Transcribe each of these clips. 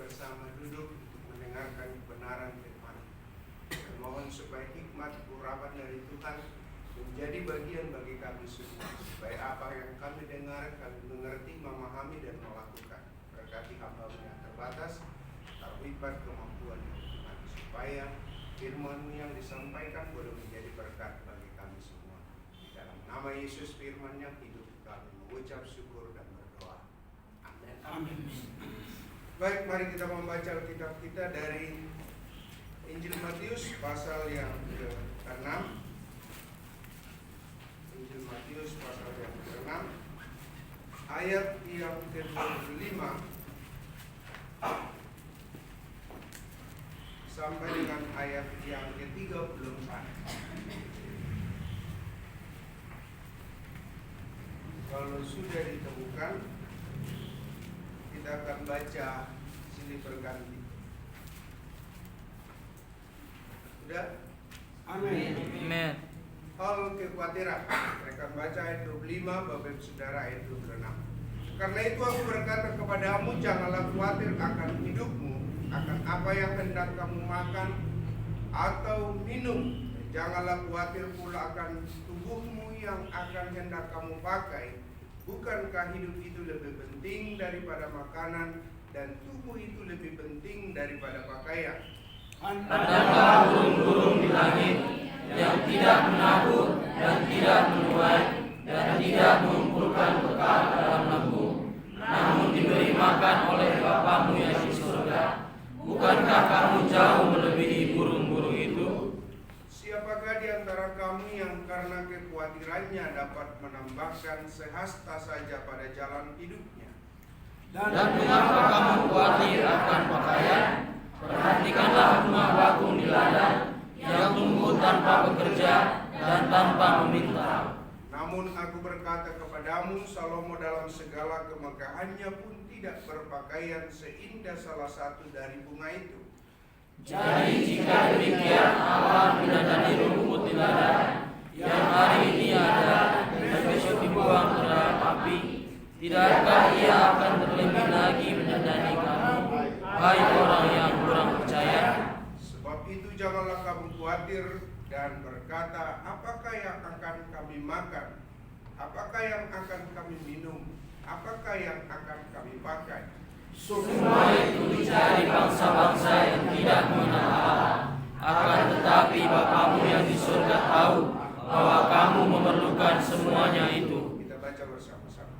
bersama duduk untuk mendengarkan kebenaran firman. Mohon supaya hikmat urapan dari Tuhan menjadi bagian bagi kami semua, supaya apa yang kami dengar kami mengerti, memahami dan melakukan. Berkati hamba-Mu yang terbatas, terlibat kemampuan Tuhan, supaya firman-Mu yang disampaikan boleh menjadi berkat bagi kami semua. Di dalam nama Yesus firman yang hidup kami mengucap syukur dan berdoa. Amin. Amin. Baik, mari kita membaca Alkitab kita dari Injil Matius pasal yang ke-6. Injil Matius pasal yang ke-6 ayat yang ke-25 sampai dengan ayat yang ke-34. Kalau sudah ditemukan, kita akan baca silih berganti. Sudah? Amin. Amin. Hal kekhawatiran. Saya akan baca ayat 25, Bapak Ibu Saudara ayat 26. Karena itu aku berkata kepadamu, janganlah khawatir akan hidupmu, akan apa yang hendak kamu makan atau minum. Janganlah khawatir pula akan tubuhmu yang akan hendak kamu pakai. Bukankah hidup itu lebih penting daripada makanan, dan tubuh itu lebih penting daripada pakaian? Adakah burung-burung di langit yang tidak menabur dan tidak menuai dan tidak mengumpulkan bekal dalam lembu, namun diberi makan oleh Bapamu yang di surga? Bukankah kamu jauh melebihi burung-burung itu? Siapakah di antara kamu yang karena kekhawatirannya dapat menambahkan sehasta saja pada jalan hidupnya? Dan mengapa kamu khawatir akan pakaian? Perhatikanlah rumah bakung di ladang yang tumbuh tanpa bekerja dan tanpa meminta. Namun aku berkata kepadamu, Salomo dalam segala kemegahannya pun tidak berpakaian seindah salah satu dari bunga itu. Jadi jika demikian Allah mendandani rumput di ladang yang hari ini ada dan besok dibuang ke dalam api, tidakkah Ia akan terlebih lagi mendandani kamu, hai orang yang kurang percaya? Sebab itu janganlah kamu khawatir dan berkata, apakah yang akan kami makan? Apakah yang akan kami minum? Apakah yang akan kami pakai? Semua itu dicari bangsa-bangsa yang tidak mengenal Allah. Akan tetapi Bapamu yang di surga tahu bahwa kamu memerlukan semuanya itu. Kita baca bersama-sama.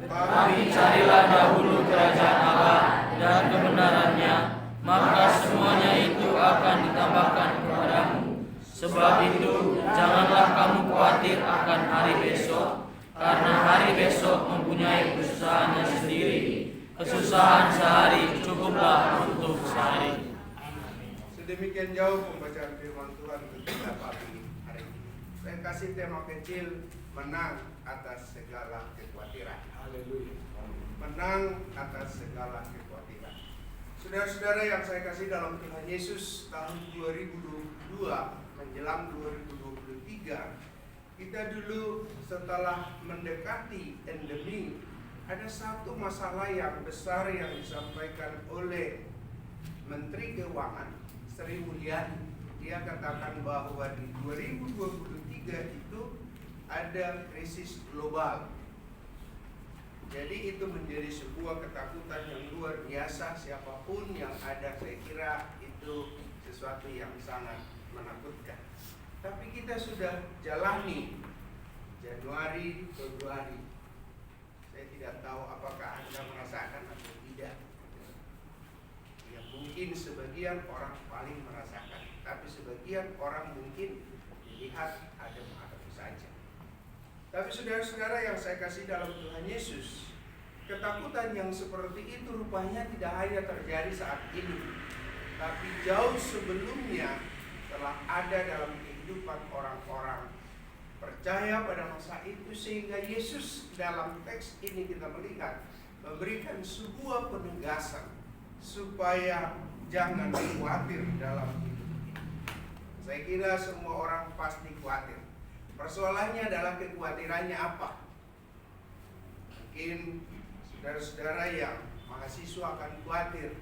Tapi carilah dahulu kerajaan Allah dan kebenarannya, maka semuanya itu akan ditambahkan kepadamu. Sebab itu janganlah kamu khawatir akan hari besok, karena hari besok mempunyai kesusahannya sendiri. Kesusahan sehari cukuplah untuk sehari. Sedemikian jauh pembacaan firman Tuhan untuk kita pagi hari ini. Saya kasih tema kecil, menang atas segala kekhawatiran. Haleluya. Menang atas segala kekhawatiran. Saudara-saudara yang saya kasih dalam Tuhan Yesus, tahun 2022 menjelang 2023, kita dulu setelah mendekati endemi, ada satu masalah yang besar yang disampaikan oleh Menteri Keuangan Sri Mulyani. Dia katakan bahwa di 2023 itu ada krisis global. Jadi itu menjadi sebuah ketakutan yang luar biasa. Siapapun yang ada, saya kira itu sesuatu yang sangat menakutkan. Tapi kita sudah jalani Januari, Februari. Saya tidak tahu apakah Anda merasakan atau tidak. Ya, mungkin sebagian orang paling merasakan, tapi sebagian orang mungkin dilihat adem-adem saja. Tapi saudara-saudara yang saya kasih dalam Tuhan Yesus, ketakutan yang seperti itu rupanya tidak hanya terjadi saat ini, tapi jauh sebelumnya telah ada dalam kehidupan orang-orang percaya pada masa itu, sehingga Yesus dalam teks ini kita melihat memberikan sebuah penegasan supaya jangan khawatir dalam hidup ini. Saya kira semua orang pasti khawatir. Persoalannya adalah kekhawatirannya apa? Mungkin saudara-saudara yang mahasiswa akan khawatir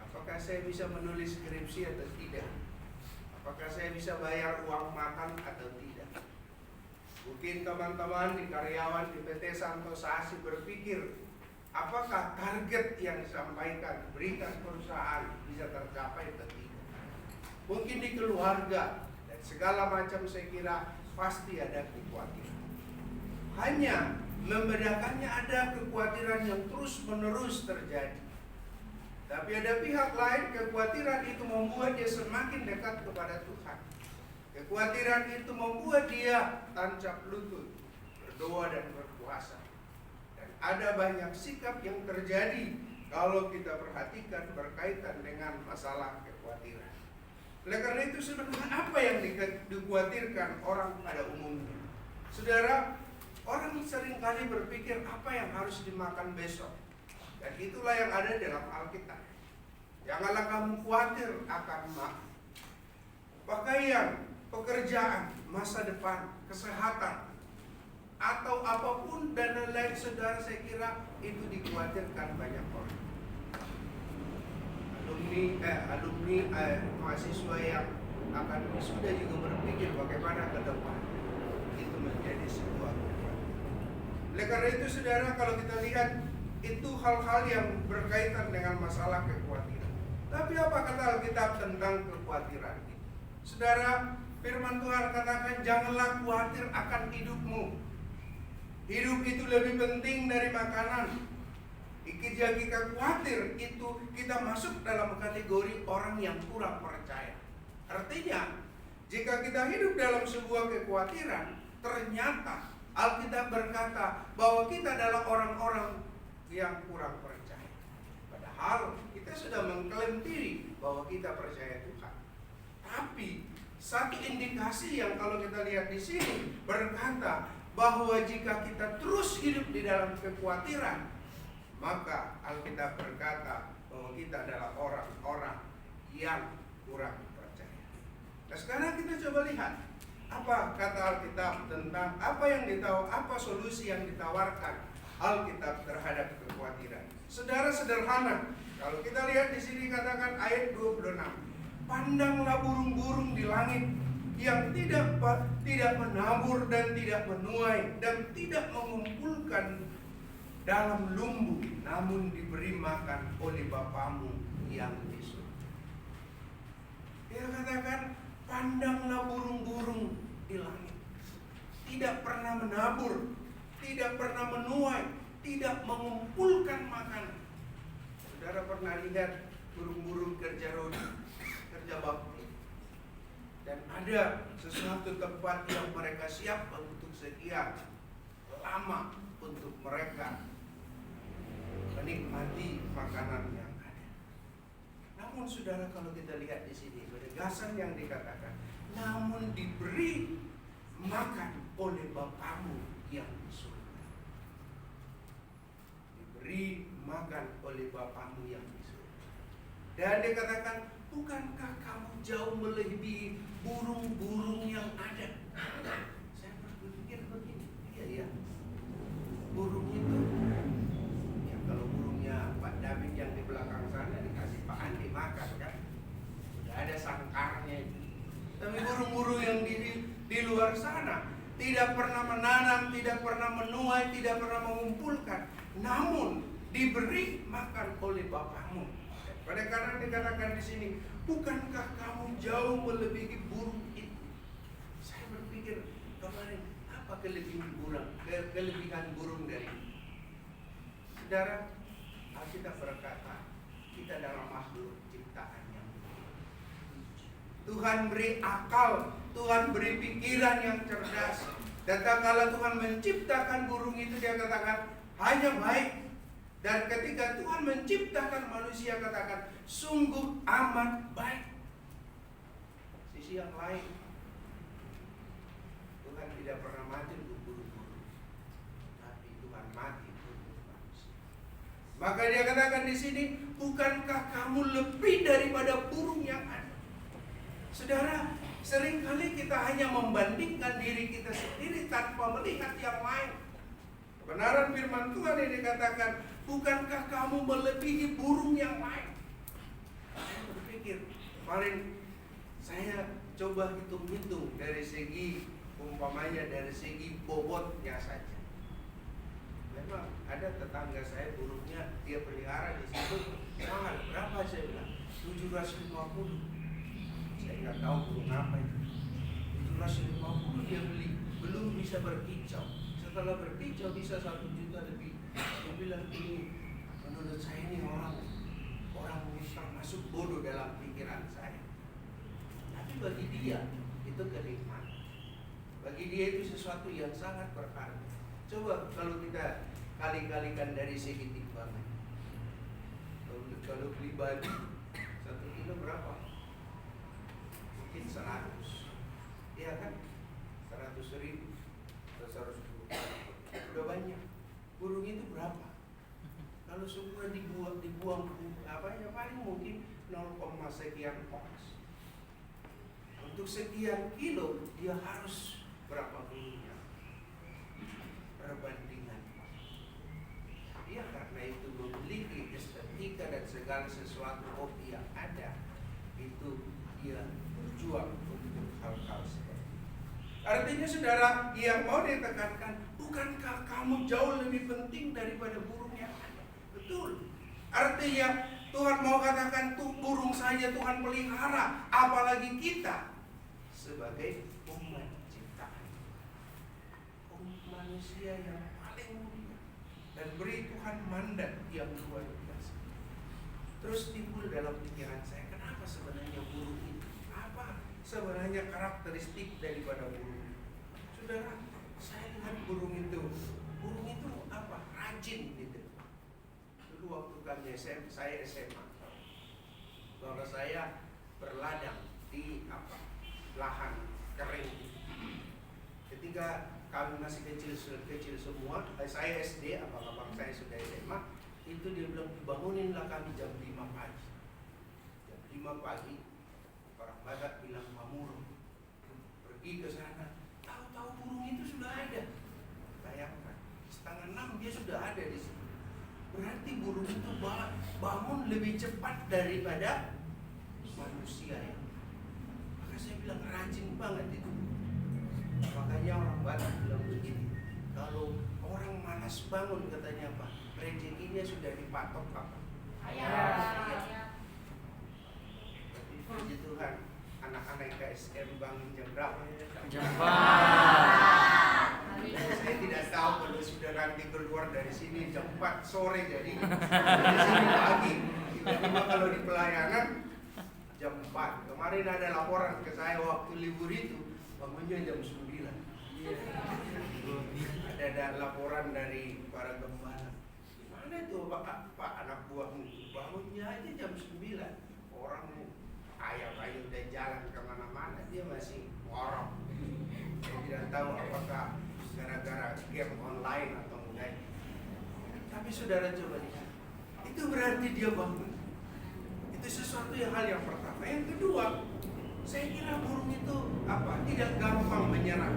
Apakah saya bisa menulis skripsi atau tidak? Apakah saya bisa bayar uang makan atau tidak? Mungkin teman-teman di karyawan di PT Santosa Asi berpikir, apakah target yang disampaikan, diberikan perusahaan bisa tercapai atau tidak? Mungkin di keluarga dan segala macam, saya kira pasti ada kekhawatiran. Hanya membedakannya ada kekhawatiran yang terus-menerus terjadi. Tapi ada pihak lain, kekhawatiran itu membuat dia semakin dekat kepada Tuhan. Kekhawatiran itu membuat dia tancap lutut, berdoa dan berpuasa. Dan ada banyak sikap yang terjadi kalau kita perhatikan berkaitan dengan masalah kekhawatiran. Oleh karena itu, sebenarnya apa yang dikhawatirkan orang pada umumnya? Saudara, orang seringkali berpikir apa yang harus dimakan besok. Dan itulah yang ada dalam Alkitab. Janganlah kamu khawatir akan pakaian, pekerjaan, masa depan, kesehatan, atau apapun dan lain-lain. Saudara, saya kira itu dikhawatirkan banyak orang. Alumni mahasiswa yang akan wisuda juga berpikir bagaimana ke depan. Itu menjadi sebuah kekhawatiran. Oleh karena itu, saudara, kalau kita lihat itu hal-hal yang berkaitan dengan masalah kekhawatiran. Tapi apa kata Alkitab tentang kekhawatiran itu? Saudara, firman Tuhan katakan, janganlah khawatir akan hidupmu. Hidup itu lebih penting dari makanan. Jika kita khawatir, itu kita masuk dalam kategori orang yang kurang percaya. Artinya, jika kita hidup dalam sebuah kekhawatiran, ternyata Alkitab berkata bahwa kita adalah orang-orang yang kurang percaya. Padahal kita sudah mengklaim diri bahwa kita percaya Tuhan. Tapi satu indikasi yang kalau kita lihat di sini berkata bahwa jika kita terus hidup di dalam kekhawatiran, maka Alkitab berkata bahwa kita adalah orang-orang yang kurang percaya. Nah, sekarang kita coba lihat apa kata Alkitab tentang apa yang apa solusi yang ditawarkan Alkitab terhadap kekhawatiran. Saudara, sederhana. Kalau kita lihat di sini katakan ayat 26. Pandanglah burung-burung di langit yang tidak menabur dan tidak menuai dan tidak mengumpulkan dalam lumbu, namun diberi makan oleh Bapamu yang di surga. Dia katakan, pandanglah burung-burung di langit. Tidak pernah menabur, tidak pernah menuai, tidak mengumpulkan makanan. Saudara pernah lihat burung-burung kerja rodi, kerja bakti? Dan ada sesuatu tempat yang mereka siap untuk sekian lama untuk mereka menikmati makanan yang ada. Namun saudara, kalau kita lihat di sini penegasan yang dikatakan, namun diberi makan oleh Bapamu yang di surga. Diberi makan oleh Bapamu yang di surga. Dan dikatakan, bukankah kamu jauh melebihi burung-burung yang ada? Saya berpikir begini, iya ya, burung itu, ya kalau burungnya Pak David yang di belakang sana dikasih Pak Andi makan kan, sudah ada sangkarnya itu. Tapi burung-burung yang di luar sana tidak pernah menanam, tidak pernah menuai, tidak pernah mengumpulkan, namun diberi makan oleh Bapamu. Pada karena dikatakan di sini, bukankah kamu jauh melebihi burung itu? Saya berpikir kemarin, apa kelebihan burung dari ini? Saudara, Alkitab berkata, kita adalah makhluk ciptaan yang mulia. Tuhan beri akal, Tuhan beri pikiran yang cerdas. Dan kalau Tuhan menciptakan burung itu, dia katakan hanya baik. Dan ketika Tuhan menciptakan manusia, katakan sungguh amat baik. Sisi yang lain, Tuhan tidak pernah mati untuk burung-burung, tapi Tuhan mati untuk manusia. Maka dia katakan di sini, bukankah kamu lebih daripada burung yang ada? Saudara, seringkali kita hanya membandingkan diri kita sendiri tanpa melihat yang lain. Kebenaran firman Tuhan yang dikatakan, bukankah kamu melebihi burung yang lain? Kemarin saya coba hitung-hitung dari segi umpamanya dari segi bobotnya saja. Memang ada tetangga saya burungnya dia pelihara di situ. Mahal, berapa saya bilang? 750. Saya nggak tahu burung apa itu. 750 dia beli, belum bisa berkicau. Setelah berkicau bisa 1 juta lebih. Dia bilang ini menurut saya ini orang termasuk bodoh dalam pikiran saya. Tapi bagi dia itu kenikmatan. Bagi dia itu sesuatu yang sangat berharga. Coba kalau kita kali-kalikan dari segi timbangan. Kalau beli baju 1 kilo berapa? Mungkin 100. Iya kan? 100.000 atau 110. Udah banyak. Burung itu berapa? Kalau semua dibuang apa ya paling mungkin 0, sekian ons. Untuk sekian kilo dia harus berapa burungnya? Perbandingan. Dia karena itu memiliki estetika dan segala sesuatu hobi yang ada, itu dia berjuang untuk hal-hal seperti itu. Artinya saudara, yang mau ditekankan, bukankah kamu jauh lebih penting daripada burung yang ada? Betul. Artinya Tuhan mau katakan tuh burung saja Tuhan pelihara, apalagi kita sebagai umat ciptaan, umat manusia yang paling mulia, dan beri Tuhan mandat yang luar biasa. Terus timbul dalam pikiran saya, kenapa sebenarnya burung itu? Apa sebenarnya karakteristik daripada burung? Saudara, saya lihat burung itu apa? Rajin gitu. Dulu waktu kami saya SMA, bahwa saya berladang di lahan kering. Ketika kami masih kecil semua, saya SD, abang-abang saya sudah SMA, itu dia bilang banguninlah kami jam 5 pagi. Jam 5 pagi, orang Batak bilang mamur, pergi ke sana. Tahu-tahu burung itu sudah ada. Bayangkan, 5:30 dia sudah ada di sini. Berarti burung itu bangun lebih cepat daripada manusia ya. Maka saya bilang rajin banget itu. Makanya orang Batak bilang begini, kalau orang malas bangun katanya apa? Rezekinya sudah dipatok apa? Ayah. Puji Tuhan, anak-anak KSM bangun jam berapa? Jam 4. Saya tidak tahu kalau sudah nanti keluar dari sini jam 4 sore jadi dari sini pagi. Tiba-tiba kalau di pelayanan jam 4. Kemarin ada laporan ke saya waktu libur itu bangunnya jam 9. Ada laporan dari para gembala. Gimana itu Pak anak buahmu bangunnya aja jam 9. Orang ayam udah jalan kemana-mana dia masih ngorok. Saya tidak tahu apakah gara-gara game online atau enggak. Tapi saudara coba lihat, itu berarti dia bangun. Itu sesuatu hal yang pertama. Yang kedua, saya kira burung itu tidak gampang menyerah.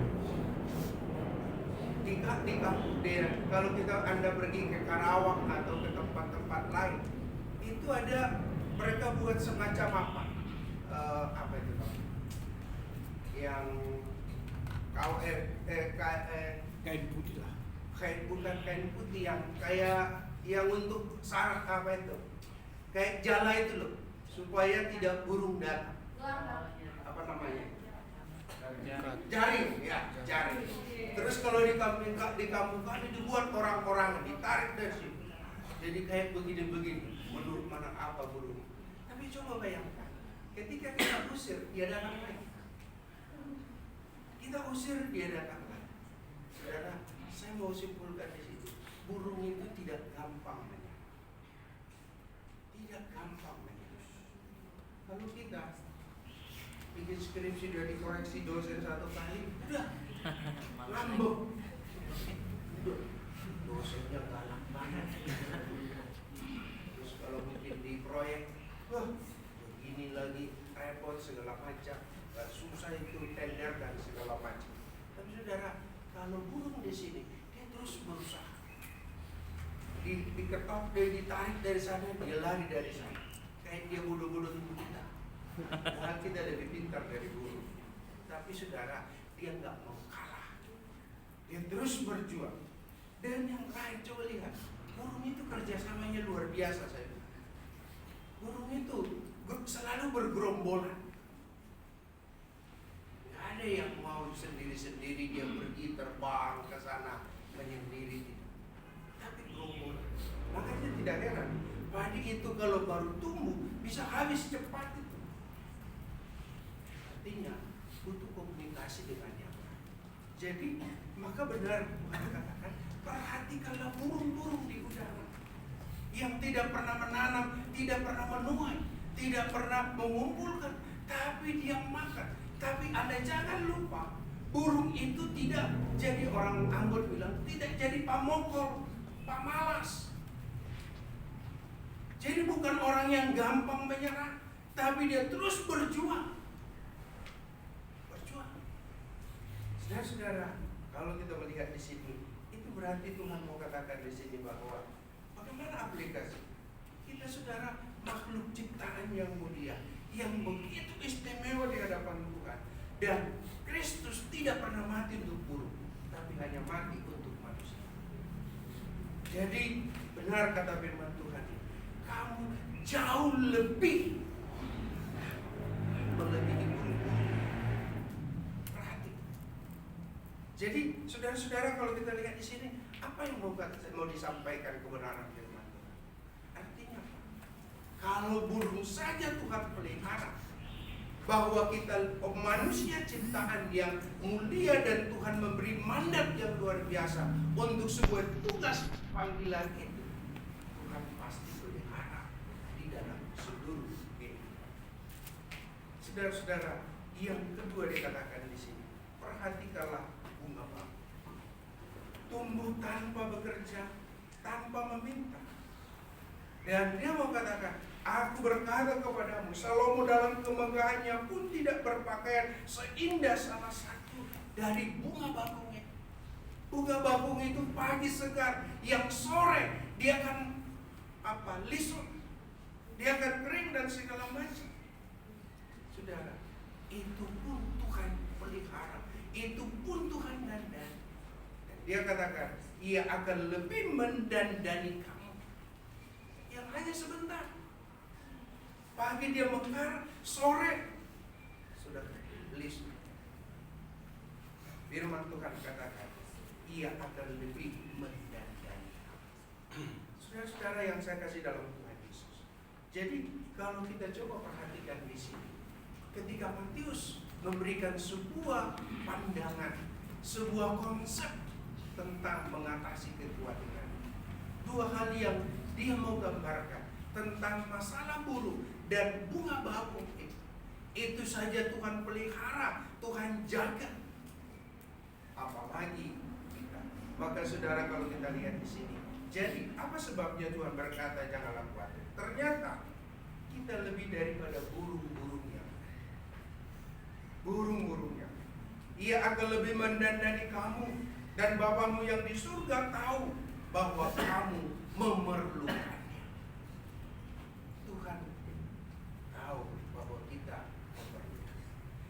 Kalau Anda pergi ke Karawang atau ke tempat-tempat lain, itu ada mereka buat semacam apa itu Pak? Yang Kain putih lah. bukan kain putih yang kayak yang untuk sarang apa itu? Kayak jala itu loh, supaya tidak burung datang. Apa namanya? Jaring, ya, jaring. Terus kalau di kampung kami dibuat orang-orang ditarik dari situ. Jadi kayak begini-begini, menurut mana apa burung. Tapi coba bayangkan, ketika kita usir, dia datang lagi. Kita usir, dia datang lagi. Saudara, saya mau simpulkan di situ, burung itu tidak gampang menyerah. Tidak gampang menyerah. Kalau kita bikin skripsi udah dikoreksi dosen 1 kali, udah ngambek. Dosennya galak banget. Terus kalau mungkin di proyek, begini lagi repot segala macam, susah itu tender dan segala macam. Tapi saudara, kalau burung di sini, dia terus berusaha. Diketok, dia ditarik dari sana, dia lari dari sana. Kayak dia bodoh-bodoh itu kita. Padahal kita lebih pintar dari burung. Tapi saudara, dia nggak mau kalah. Dia terus berjuang. Dan yang lain, coba lihat, burung itu kerjasamanya luar biasa saya bilang. Burung itu selalu bergerombolan. Gak ada yang mau sendiri-sendiri dia pergi terbang ke sana menyendiri. Tapi gerombolan. Makanya tidak heran, padi itu kalau baru tumbuh bisa habis cepat itu. Artinya butuh komunikasi dengan yang lain. Jadi maka benar Tuhan katakan, perhatikanlah burung-burung di udara yang tidak pernah menanam, tidak pernah menuai, tidak pernah mengumpulkan, tapi dia makan. Tapi Anda jangan lupa, burung itu tidak jadi, orang Ambon bilang, tidak jadi pamokol, pamalas. Jadi bukan orang yang gampang menyerah, tapi dia terus berjuang. Saudara-saudara, kalau kita melihat di sini, itu berarti Tuhan mau katakan di sini bahwa bagaimana aplikasi kita, saudara, makhluk ciptaan yang mulia, yang begitu istimewa di hadapan Tuhan. Dan Kristus tidak pernah mati untuk burung, tapi hanya mati untuk manusia. Jadi benar kata firman Tuhan, kamu jauh lebih melebihi burung-burung. Perhatikan. Jadi saudara-saudara, kalau kita lihat di sini, apa yang mau disampaikan kebenaran firman Tuhan? Artinya apa? Kalau burung saja Tuhan pelihara, bahwa kita manusia ciptaan yang mulia dan Tuhan memberi mandat yang luar biasa untuk sebuah tugas panggilan itu, Tuhan pasti pelihara di dalam seluruh ini. Saudara-saudara, yang kedua dikatakan di sini, perhatikanlah bunga bangkai. Tumbuh tanpa bekerja, tanpa meminta. Dan dia mau katakan, aku berkata kepadamu, Salomo dalam kemegahannya pun tidak berpakaian seindah salah satu dari bunga bakungnya. Bunga bakung itu pagi segar, yang sore dia akan lisut, dia akan kering dan segala macam. Saudara, itu pun Tuhan pelihara, itu pun Tuhan dandani. Dia katakan, ia akan lebih mendandani kamu yang hanya sebentar. Pagi dia mekar, sore sudah lisut. Firman Tuhan katakan, ia akan lebih mendandani kamu. Saudara-saudara yang saya kasih dalam Tuhan Yesus. Jadi kalau kita coba perhatikan di sini, ketika Matius memberikan sebuah pandangan, sebuah konsep tentang mengatasi kekhawatiran, dua hal yang dia mau gambarkan tentang masalah burung dan bunga bakung itu saja Tuhan pelihara, Tuhan jaga, apalagi kita. Maka saudara, kalau kita lihat di sini, jadi apa sebabnya Tuhan berkata janganlah khawatir? Ternyata kita lebih daripada burung-burungnya. Burung-burungnya. Ia akan lebih mendandani kamu, dan Bapamu yang di surga tahu bahwa kamu memerlukannya. Tuhan tahu bahwa kita memerlukan.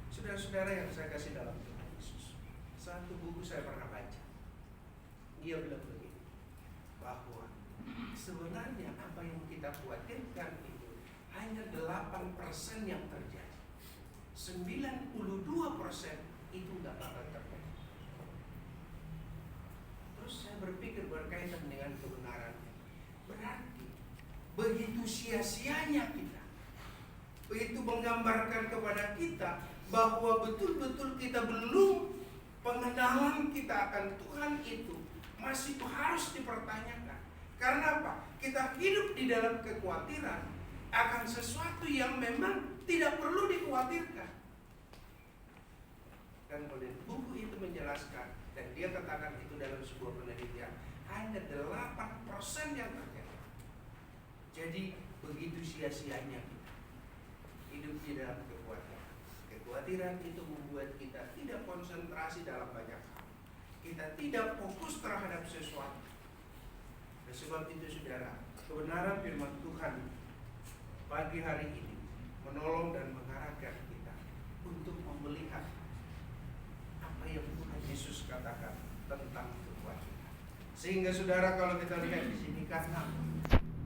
Saudara-saudara yang saya kasih dalam Tuhan Yesus, satu buku saya pernah baca, dia bilang begini, bahwa sebenarnya apa yang kita khawatirkan itu hanya 8% yang terjadi, 92% itu nggak bakal terjadi. Terus saya berpikir berkaitan dengan kebenarannya. Berarti begitu sia-sianya kita, begitu menggambarkan kepada kita bahwa betul-betul kita belum, pengenalan kita akan Tuhan itu masih harus dipertanyakan. Karena apa? Kita hidup di dalam kekhawatiran akan sesuatu yang memang tidak perlu dikhawatirkan. Dan oleh buku itu menjelaskan, dan dia katakan itu dalam sebuah penelitian, hanya 8% yang terjadi. Jadi begitu sia-sianya kita hidup di dalam kekhawatiran. Kekhawatiran itu membuat kita tidak konsentrasi dalam banyak hal. Kita tidak fokus terhadap sesuatu. Dan sebab itu saudara, kebenaran firman Tuhan pagi hari ini menolong dan mengarahkan kita untuk melihat apa yang Tuhan Yesus katakan tentang kekuatan. Sehingga saudara, kalau kita lihat di sini, karena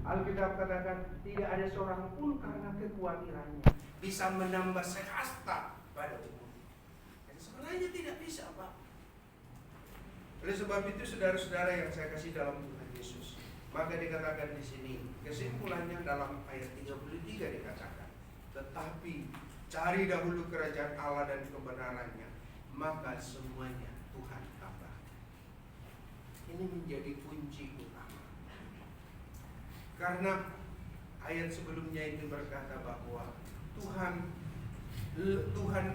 Alkitab katakan tidak ada seorang pun karena kekhawatirannya bisa menambah sehasta pada umur. Dan sebenarnya tidak bisa, Pak. Oleh sebab itu, saudara-saudara yang saya kasih dalam Tuhan Yesus, maka dikatakan di sini, kesimpulannya dalam ayat 33 dikatakan, tetapi cari dahulu kerajaan Allah dan kebenarannya, maka semuanya Tuhan tambah. Ini menjadi kunci utama. Karena ayat sebelumnya itu berkata bahwa Tuhan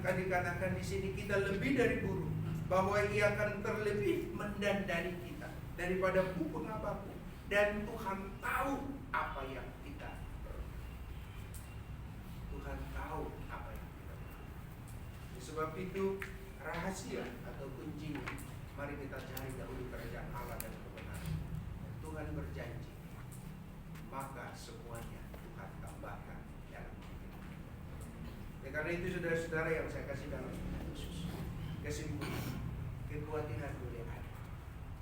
kan dikatakan di sini kita lebih dari burung, bahwa Ia akan terlebih mendandani kita daripada pupuk apapun, dan Tuhan tahu apa yang kita perlu. Tuhan tahu apa yang kita perlu. Sebab itu rahasia atau kuncinya, mari kita cari dahulu kerajaan Allah dan kebenaran. Tuhan berjanji, maka semuanya Tuhan tambahkan dalam hidup. Karena itu saudara-saudara yang saya kasih dalam Tuhan Yesus, kesimpulan, kekhawatiran boleh ada,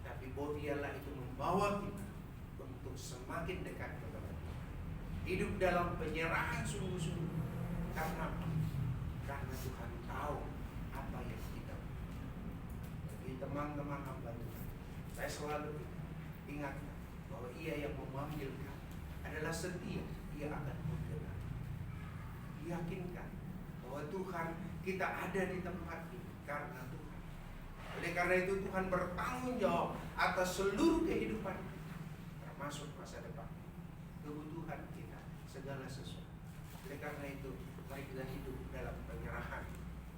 tapi biarlah itu membawa kita untuk semakin dekat kepada Tuhan. Hidup dalam penyerahan sungguh-sungguh. Karena Tuhan tahu apa yang kita butuh. Bagi teman-teman hamba Tuhan, saya selalu ingatkan bahwa Ia yang memanggilkan adalah setia, Ia akan menggelar. Yakinkan bahwa Tuhan, kita ada di tempat ini karena Tuhan. Oleh karena itu Tuhan bertanggung jawab atas seluruh kehidupan, termasuk masa depan, kebutuhan kita, segala sesuatu. Oleh karena itu, mari kita hidup dalam penyerahan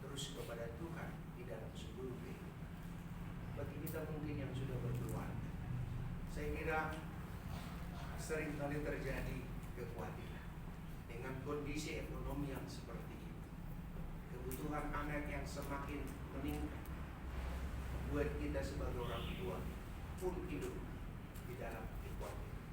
terus kepada Tuhan di dalam seluruh kehidupan. Bagi kita mungkin yang sudah berkeluarga, saya kira sering kali terjadi kekhawatiran dengan kondisi ekonomi yang seperti ini. Kebutuhan anak yang semakin meningkat membuat kita sebagai orang tua pun hidup di dalam kekhawatiran.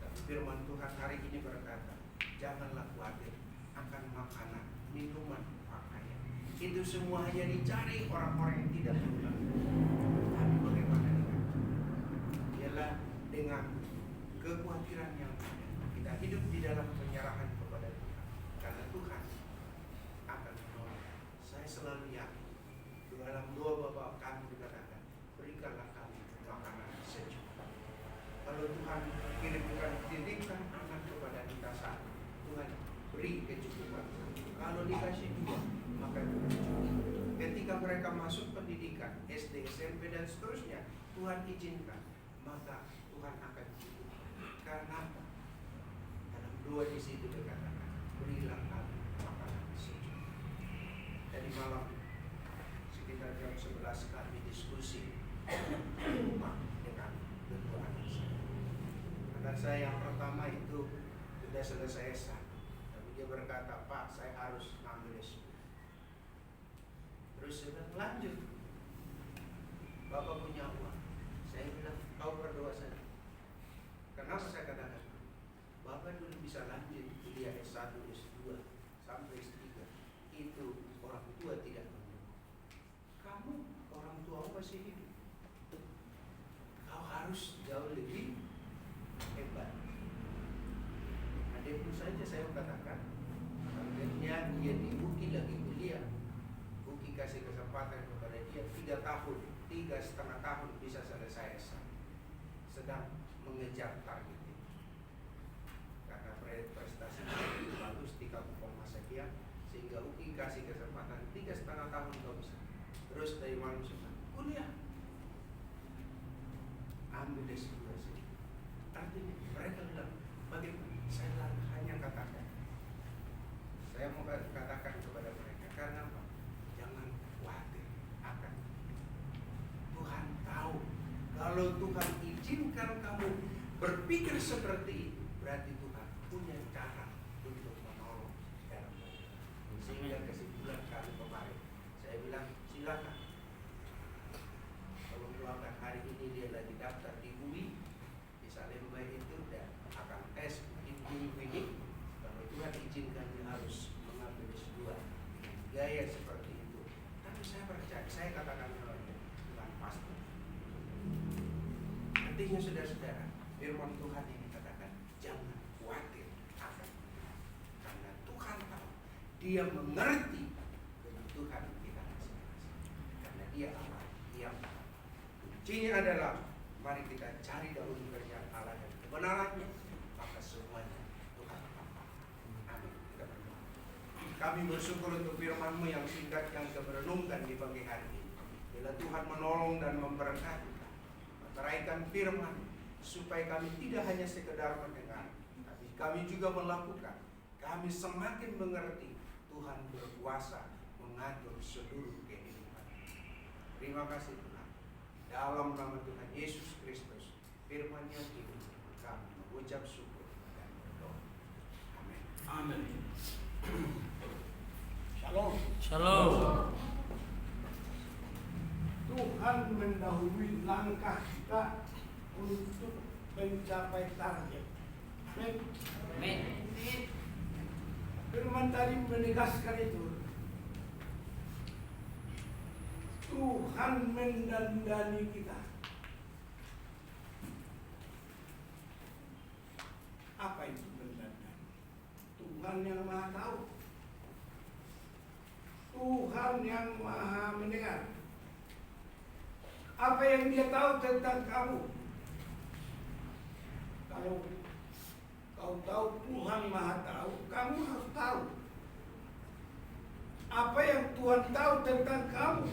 Tapi firman Tuhan hari ini berkata, janganlah khawatir akan makanan, minuman, pakaian. Itu semua hanya dicari orang-orang yang tidak benar. Tapi bagaimana dengan ialah dengan kekhawatiran yang ada, kita hidup di dalam penyerahan kepada Tuhan, karena Tuhan akan menolong. Saya selalu yakin dalam doa Bapa kami dikatakan, berikanlah kami makanan secukup. Kalau Tuhan kirimkan didikan anak kepada kita saat Tuhan beri kecukupan. Kalau dikasih dua, maka Tuhan cukup. Ketika mereka masuk pendidikan SD, SMP dan seterusnya, Tuhan izinkan, maka Tuhan akan cukup. Karena apa? Dalam doa di situ dikatakan, berilah kami makanan secukup. Dari malam sekitar jam 11 kami diskusi di rumah dengan kedua anak saya. Anak saya yang pertama itu sudah selesai S1, tapi dia berkata, Pak, saya harus ambil S2. Terus saya bilang, lanjut, Bapak punya uang. Saya bilang, kau berdoa saja. Kenapa saya katakan? Bapak dulu bisa lanjut kuliah S1, S2 sampai S3. Itu orang tua tidak mendukung. Kamu orang tua masih hidup, kau harus jauh lebih hebat. Adikku saja saya katakan, akhirnya dia di UKI lagi kuliah. UKI kasih kesempatan kepada dia 3 tahun, 3,5 tahun bisa selesai S1. Sedang mengejar target itu. Karena prestasinya itu bagus 3, sekian, sehingga UKI kasih kesempatan 3,5 tahun kau bisa. Terus dari malam sudah kuliah, ambil S2 sih. Artinya mereka bilang, bagaimana? Saya hanya katakan, saya mau katakan kepada mereka, karena apa? Jangan khawatir akan Tuhan tahu. Kalau Tuhan izinkan kamu berpikir seperti itu, berarti Tuhan punya cara untuk menolong dalam hidup. Sehingga kesimpulan kali kemarin, saya bilang silakan. Kalau keluarga hari ini dia lagi daftar di UI, di Salemba itu dan akan tes di minggu ini. Kalau Tuhan izinkan dia harus bergaya seperti itu. Tapi saya percaya, saya katakan lagi, Tuhan pasti. Artinya saudara-saudara, firman Tuhan ini katakan, jangan khawatir akan karena Tuhan tahu, Dia mengerti kebutuhan kita masing-masing. Karena Dia Allah, Dia Allah. Kuncinya adalah, mari kita cari dahulu kerjaan Allah dan kebenarannya, maka semuanya Tuhan tambah. Amin. Kita berdoa. Kami bersyukur untuk firman-Mu yang singkat yang kita merenungkan di pagi hari ini. Bila Tuhan menolong dan memberkati, meteraikan firman, supaya kami tidak hanya sekedar mendengar, tapi kami juga melakukan. Kami semakin mengerti Tuhan berkuasa mengatur seluruh kehidupan. Terima kasih Tuhan. Dalam nama Tuhan Yesus Kristus, firman-Nya hidup, kami mengucap syukur dan berdoa. Amin. Amin. Shalom. Shalom. Tuhan mendahului langkah kita untuk mencapai target. Amin. Amin. Firman tadi menegaskan itu. Tuhan mendandani kita. Apa itu mendandani? Tuhan yang Maha Tahu. Tuhan yang Maha Mendengar. Apa yang Dia tahu tentang kamu? Kalau kau tahu Tuhan Maha Tahu, kamu harus tahu apa yang Tuhan tahu tentang kamu.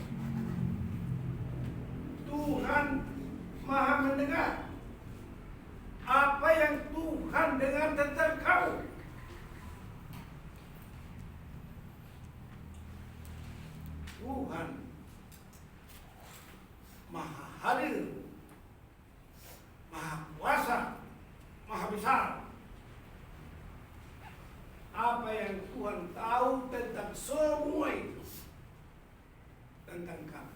Tuhan Maha Mendengar. Apa yang Tuhan dengar tentang kamu? Tuhan Maha Hadir, Maha Kuasa, Maha Besar. Apa yang Tuhan tahu tentang semua itu, tentang kamu.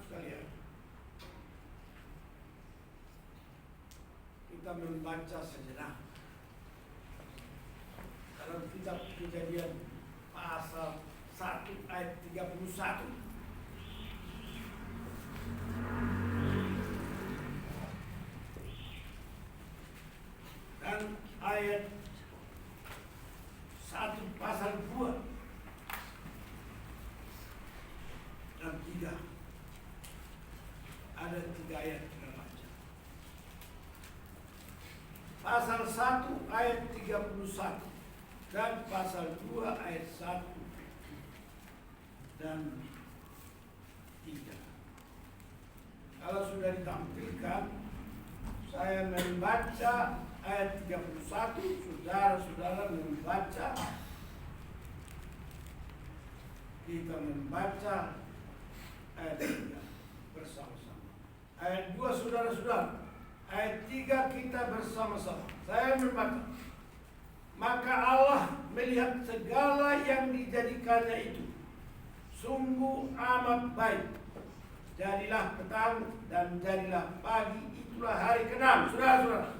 Sekalian, kita membaca sejenak dalam kitab Kejadian pasal 1 ayat 31. Dan ayat 1 pasal 2 dan 3. Ada 3 ayat kita baca. Pasal 1 ayat 31 dan pasal 2 ayat 1 dan 3. Kalau sudah ditampilkan, saya membaca ayat 31, saudara-saudara membaca, kita membaca ayat 3 bersama-sama. Ayat 2 saudara-saudara, ayat 3 kita bersama-sama. Saya membaca. Maka Allah melihat segala yang dijadikannya itu sungguh amat baik. Jadilah petang dan jadilah pagi, itulah hari ke-6. Saudara-saudara,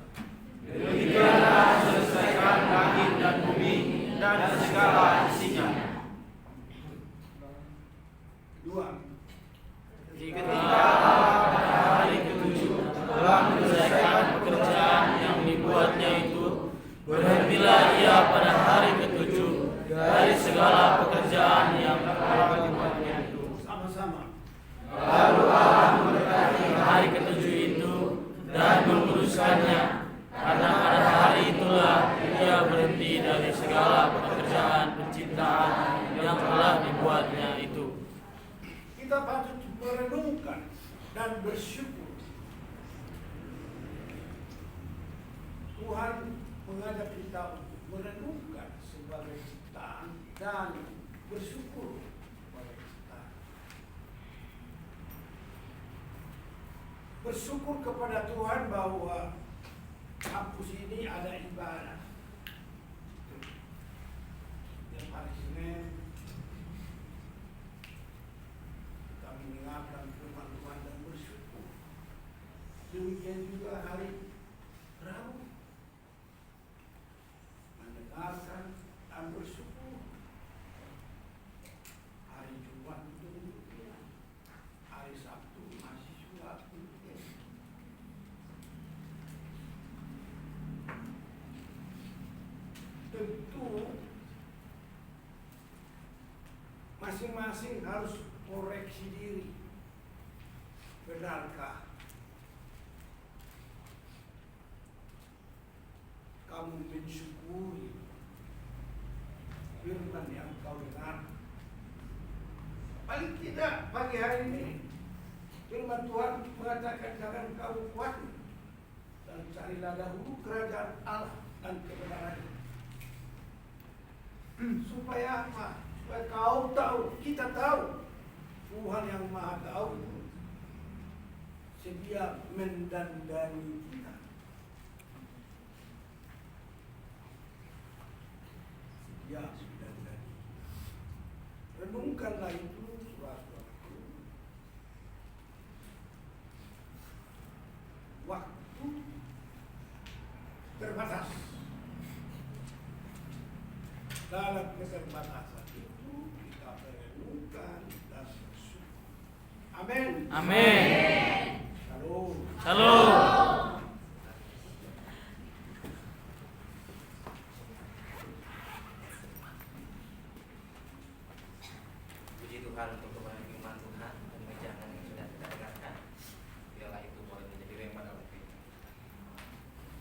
Demikianlah selesaikan langit dan bumi dan segala isinya. 2. Ketika Allah pada hari ketujuh telah menyelesaikan pekerjaan yang dibuatnya itu, berhentilah Ia pada hari ketujuh dari segala pekerjaan yang telah dibuatnya itu. Sama-sama. Lalu Allah memberkati hari ketujuh itu dan menguduskannya, karena pada hari itulah Ia berhenti dari segala pekerjaan penciptaan yang telah dibuatnya itu. Kita patut merenungkan dan bersyukur. Tuhan mengajak kita untuk merenungkan sebagai ciptaan dan bersyukur kepada ciptaan. Bersyukur kepada Tuhan bahwa kampus ini ada ibadah. Yang hari Senin kita mendengarkan firman Tuhan dan bersyukur. Demikian juga hari Rabu. masing-masing harus koreksi diri. Benarkah kamu mensyukuri firman yang kau dengar? Paling tidak pagi hari ini firman Tuhan mengatakan jangan kamu khawatir dan carilah dahulu kerajaan Allah dan kebenarannya. Supaya apa? Supaya kau tahu, kita tahu Tuhan yang Maha Tahu sedia mendandani kita. Sedia mendandani. Renungkanlah itu, saudara-saudaraku. Waktu terbatas. Dalam keterbatasan itu kita merenungkan dan bersyukur. Amin. Amin. Shalom. Shalom. Puji Tuhan untuk kebenaran firman Tuhan dan wejangan yang sudah kita dengarkan. Biarlah itu boleh menjadi rema dalam hidup kita.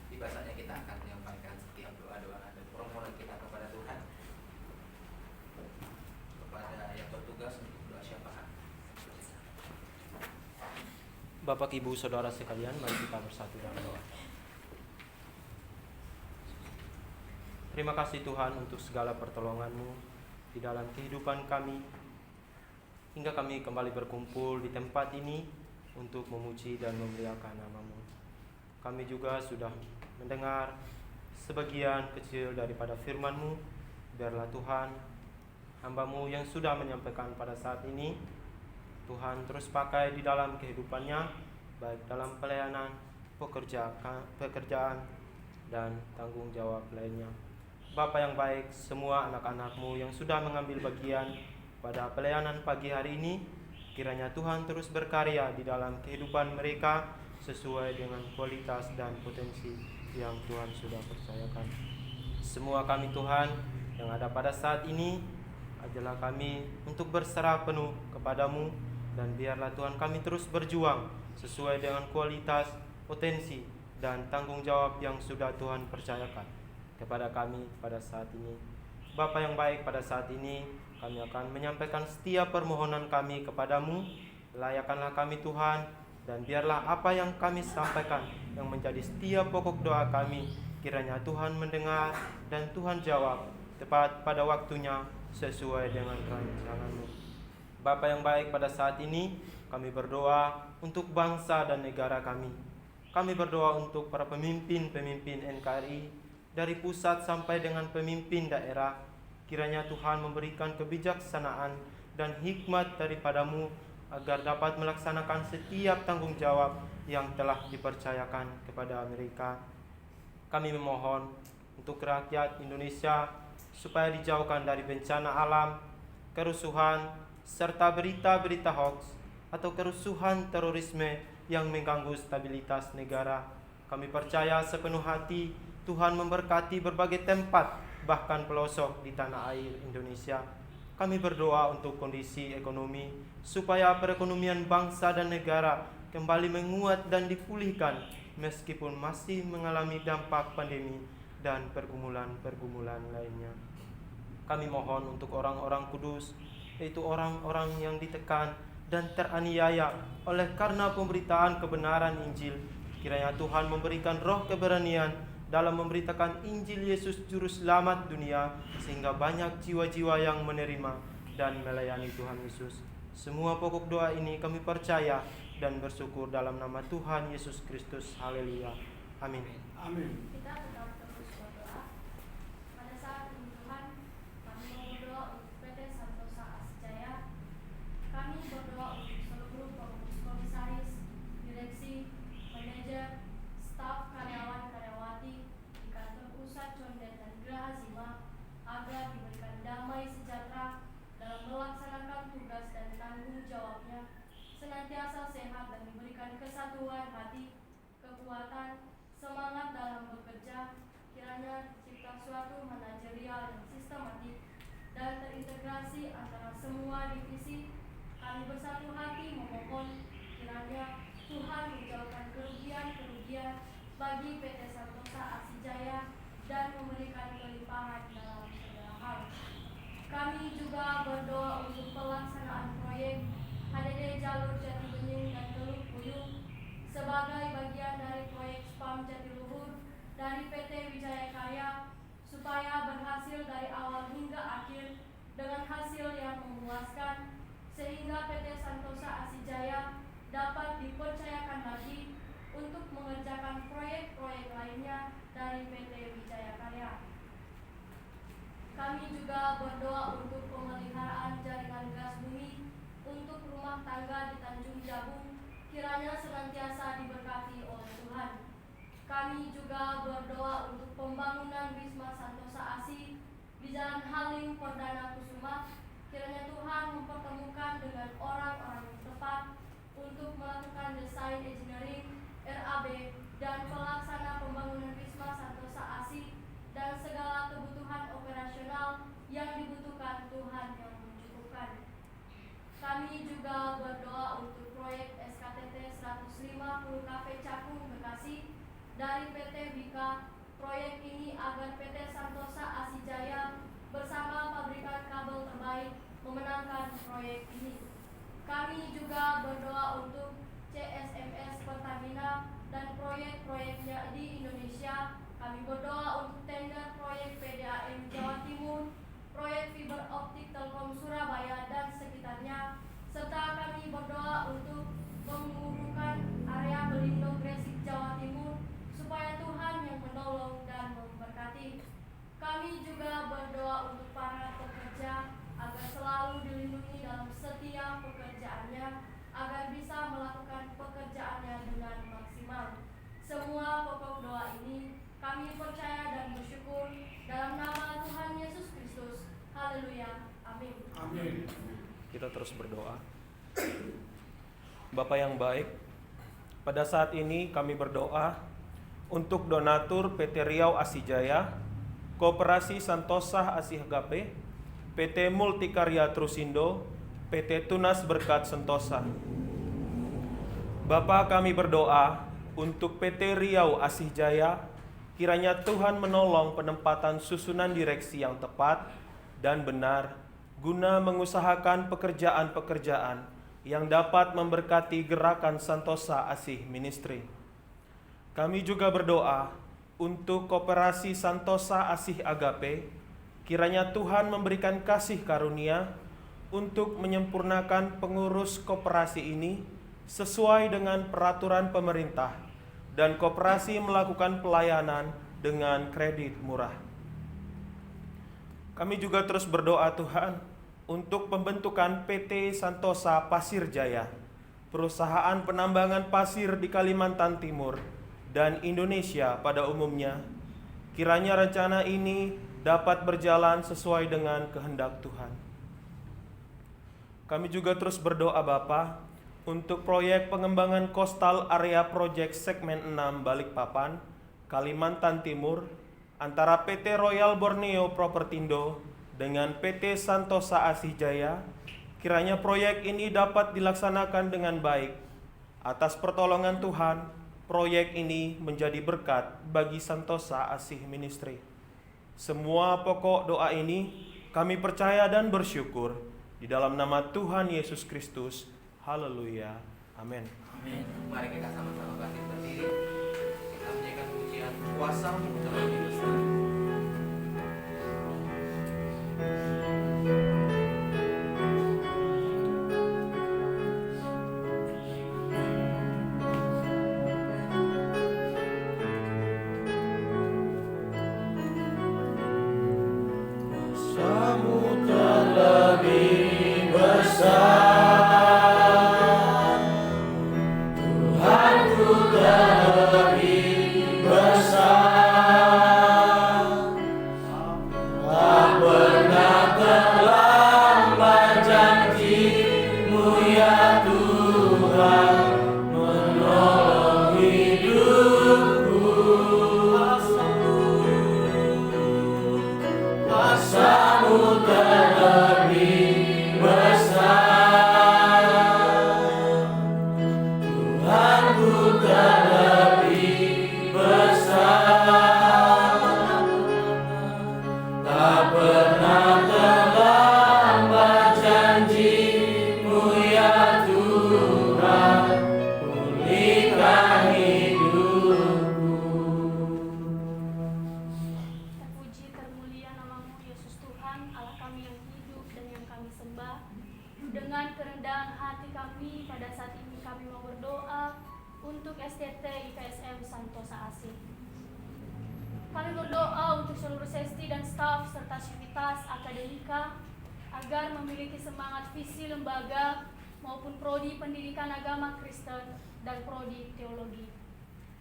Tiba saatnya kita akan menyampaikan setiap doa-doa dan permohonan kita kepada Tuhan. Kepada yang bertugas untuk doa syafaat. Bapak, Ibu, Saudara sekalian, mari kita bersatu dalam doa. Terima kasih Tuhan untuk segala pertolongan-Mu di dalam kehidupan kami, hingga kami kembali berkumpul di tempat ini untuk memuji dan memuliakan nama-Mu. Kami juga sudah mendengar sebagian kecil daripada firman-Mu. Biarlah Tuhan, hamba-Mu yang sudah menyampaikan pada saat ini, Tuhan terus pakai di dalam kehidupannya, baik dalam pelayanan, pekerjaan, dan tanggung jawab lainnya. Bapa yang baik, semua anak-anak-Mu yang sudah mengambil bagian pada pelayanan pagi hari ini, kiranya Tuhan terus berkarya di dalam kehidupan mereka sesuai dengan kualitas dan potensi yang Tuhan sudah percayakan. Semua kami Tuhan yang ada pada saat ini, ajarlah kami untuk berserah penuh kepadamu, dan biarlah Tuhan kami terus berjuang sesuai dengan kualitas, potensi, dan tanggung jawab yang sudah Tuhan percayakan kepada kami pada saat ini. Bapa yang baik, pada saat ini kami akan menyampaikan setiap permohonan kami kepadamu. Layakanlah kami Tuhan, dan biarlah apa yang kami sampaikan yang menjadi setiap pokok doa kami, kiranya Tuhan mendengar dan Tuhan jawab tepat pada waktunya sesuai dengan rancangan-Mu. Bapa yang baik, pada saat ini kami berdoa untuk bangsa dan negara kami. Kami berdoa untuk para pemimpin-pemimpin NKRI dari pusat sampai dengan pemimpin daerah. Kiranya Tuhan memberikan kebijaksanaan dan hikmat daripada-Mu agar dapat melaksanakan setiap tanggung jawab yang telah dipercayakan kepada mereka. Kami memohon untuk rakyat Indonesia supaya dijauhkan dari bencana alam, kerusuhan, serta berita-berita hoax atau kerusuhan terorisme yang mengganggu stabilitas negara. Kami percaya sepenuh hati Tuhan memberkati berbagai tempat, bahkan pelosok di tanah air Indonesia. Kami berdoa untuk kondisi ekonomi, supaya perekonomian bangsa dan negara kembali menguat dan dipulihkan, meskipun masih mengalami dampak pandemi dan pergumulan-pergumulan lainnya. Kami mohon untuk orang-orang kudus, yaitu orang-orang yang ditekan dan teraniaya oleh karena pemberitaan kebenaran Injil. Kiranya Tuhan memberikan roh keberanian dalam memberitakan Injil Yesus Juru Selamat dunia, sehingga banyak jiwa-jiwa yang menerima dan melayani Tuhan Yesus. Semua pokok doa ini kami percaya dan bersyukur dalam nama Tuhan Yesus Kristus. Haleluya. Amin. Amin. Kita tetap terus berdoa. Pada saat ini Tuhan, kami mau berdoa untuk PT Santosa Asjaya. Kami berdoa untuk seluruh pengurus komisaris, direksi, manajer, staf, karyawan-karyawati di kantor pusat Condet dan Geraha Zima, agar diberikan damai sejahtera dalam melaksanakan tugas dan tanggung jawabnya, senantiasa sehat dan diberikan kesatuan hati, kekuatan, semangat dalam bekerja. Kiranya dicipta suatu manajerial yang sistematik, dan terintegrasi antara semua divisi, kami bersatu hati memohon kiranya Tuhan menjauhkan kerugian-kerugian bagi PT Santosa Asijaya dan memberikan kelimpahan dalam segala hal. Kami juga berdoa untuk pelaksanaan proyek HDD Jalur Jatibening dan Teluk Puyuh sebagai bagian dari proyek SPAM Jatiluhur dari PT Wijaya Karya supaya berhasil dari awal hingga akhir dengan hasil yang memuaskan sehingga PT Santosa Asijaya dapat dipercayakan lagi untuk mengerjakan proyek-proyek lainnya dari PT Wijaya Karya. Kami juga berdoa untuk pemeliharaan jaringan gas bumi untuk rumah tangga di Tanjung Jabung kiranya senantiasa diberkati oleh Tuhan. Kami juga berdoa untuk pembangunan Wisma Santosa ASI di Jalan Halim Perdana Kusuma. Kiranya Tuhan mempertemukan dengan orang-orang yang tepat untuk melakukan desain engineering, RAB, dan pelaksana pembangunan Wisma Santosa ASI dan segala kebutuhan operasional yang dibutuhkan Tuhan yang mencukupkan. Kami juga berdoa untuk proyek SKTT 150 Cafe Cakung Bekasi dari PT Wika. Proyek ini agar PT Santosa Asijaya bersama pabrikan kabel terbaik memenangkan proyek ini. Kami juga berdoa untuk CSMS Pertamina dan proyek-proyeknya di Indonesia. Kami berdoa untuk tender proyek PDAM Jawa Timur, proyek fiber optik Telkom Surabaya dan sekitarnya, serta kami berdoa untuk menguruhkan area Belindo Gresik Jawa Timur supaya Tuhan yang menolong dan memberkati. Kami juga berdoa untuk para pekerja agar selalu dilindungi dalam setiap pekerjaannya, agar bisa melakukan pekerjaannya dengan maksimal. Semua pokok doa ini kami percaya dan bersyukur dalam nama Tuhan Yesus Kristus. Haleluya. Amin. Amin. Kita terus berdoa. Bapa yang baik, pada saat ini kami berdoa untuk donatur PT Riau Asijaya, Koperasi Santosa Asih Agape, PT Multikarya Trusindo, PT Tunas Berkat Sentosa. Bapa, kami berdoa untuk PT Riau Asijaya, kiranya Tuhan menolong penempatan susunan direksi yang tepat dan benar guna mengusahakan pekerjaan-pekerjaan yang dapat memberkati gerakan Santosa Asih Ministry. Kami juga berdoa untuk Koperasi Santosa Asih Agape, kiranya Tuhan memberikan kasih karunia untuk menyempurnakan pengurus koperasi ini sesuai dengan peraturan pemerintah dan koperasi melakukan pelayanan dengan kredit murah. Kami juga terus berdoa Tuhan untuk pembentukan PT Santosa Pasir Jaya, perusahaan penambangan pasir di Kalimantan Timur dan Indonesia pada umumnya. Kiranya rencana ini dapat berjalan sesuai dengan kehendak Tuhan. Kami juga terus berdoa Bapa untuk proyek pengembangan Coastal Area Project Segmen 6 Balikpapan, Kalimantan Timur, antara PT Royal Borneo Propertindo dengan PT Santosa Asijaya. Kiranya proyek ini dapat dilaksanakan dengan baik. Atas pertolongan Tuhan, proyek ini menjadi berkat bagi Santosa Asih Ministry. Semua pokok doa ini kami percaya dan bersyukur di dalam nama Tuhan Yesus Kristus. Haleluya. Amin. Amin. Mari kita sama-sama bangkit berdiri. Kita menyanyikan pujian kuasa-Mu terlebih besar. Tuhanku terlebih besar. seluruh sesti dan staf serta sivitas akademika agar memiliki semangat visi lembaga maupun prodi pendidikan agama Kristen dan prodi teologi.